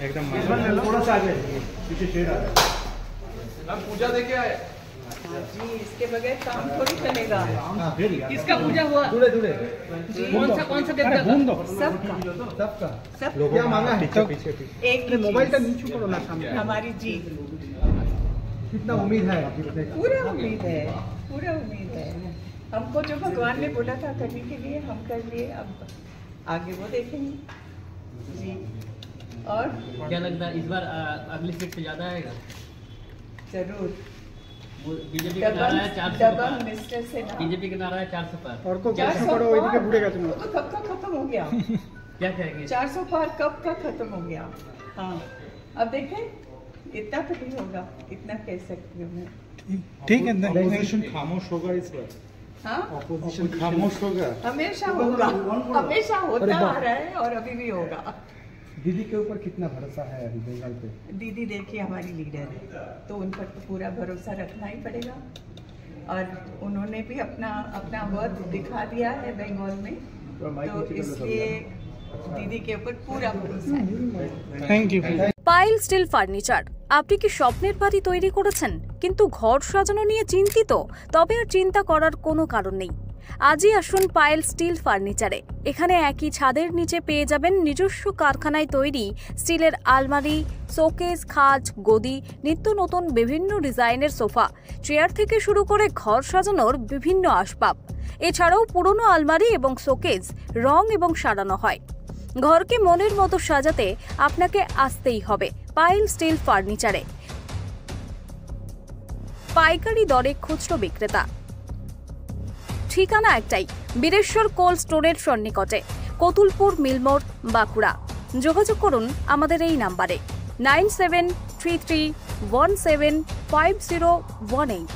एकदम थोड़ा सा आगे पीछे शेड आ रहा है। हम पूजा देके आए जी, इसके बगैर काम थोड़ी चलेगा। किसका पूजा हुआ? कौन सा देवता का? सबका क्या मांगा है? पीछे एक मोबाइल का नीचे करो ना सामने। हमारी जीत। कितना उम्मीद है? पूरा उम्मीद है, पूरा उम्मीद है। हमको जो भगवान ने बोला था करने के लिए हम कर लिए, अब आगे वो देखेंगे जी। और क्या लगता है इस बार अगली सीट पे ज्यादा आएगा? जरूर। बीजेपी का नारा है 400 पार। मिनिस्टर से ना बीजेपी का नारा है 400 पार। और को 400 पार तो कब का खत्म हो गया? क्या कहेंगे? 400 पार कब का खत्म हो गया? हाँ, अब देखें इतना तो नहीं होगा, इतना कह सकती हूँ मैं। ठीक है, ऑपोजिशन खामोश होगा इस बार। हाँ, ऑपोजिशन खामोश होगा, हमेशा होगा, हमेशा होता आ रहा है और अभी भी होगा। दीदी के ऊपर कितना भरोसा है अभी बंगाल पे? दीदी देखिए हमारी लीडर है, तो उन पर तो पूरा भरोसा रखना ही पड़ेगा। और उन्होंने भी अपना वर्थ दिखा दिया है बंगाल में, तो इसलिए दीदी के ऊपर पूरा भरोसा है। Thank you. পাইল স্টিল ফার্নিচার। আপনি কি স্বপ্নের বাড়ি তৈরি করেছেন কিন্তু ঘর সাজানো নিয়ে চিন্তিত? তবে আর চিন্তা করার কোনো কারণ নেই। আজই আসুন পাইল স্টিল ফার্নিচারে। এখানে একই ছাদের নিচে পেয়ে যাবেন নিজস্ব কারখানায় তৈরি স্টিলের আলমারি, শোকেস, খাট, গদি, নিত্য নতুন বিভিন্ন ডিজাইনের সোফা, চেয়ার থেকে শুরু করে ঘর সাজানোর বিভিন্ন আসবাব। এছাড়াও পুরনো আলমারি এবং শোকেস রং এবং সারানো হয়। ঘরকে মনের মতো সাজাতে আপনাকে আসতেই হবে পাইল স্টিল ফার্নিচারে। পাইকারি দরে খুচরো বিক্রেতা। ঠিকানা একটাই, বীরেশ্বর কোল্ড স্টোরের সন্নিকটে, কতুলপুর মিলমোড়, বাঁকুড়া। যোগাযোগ করুন আমাদের এই নাম্বারে 9733175018।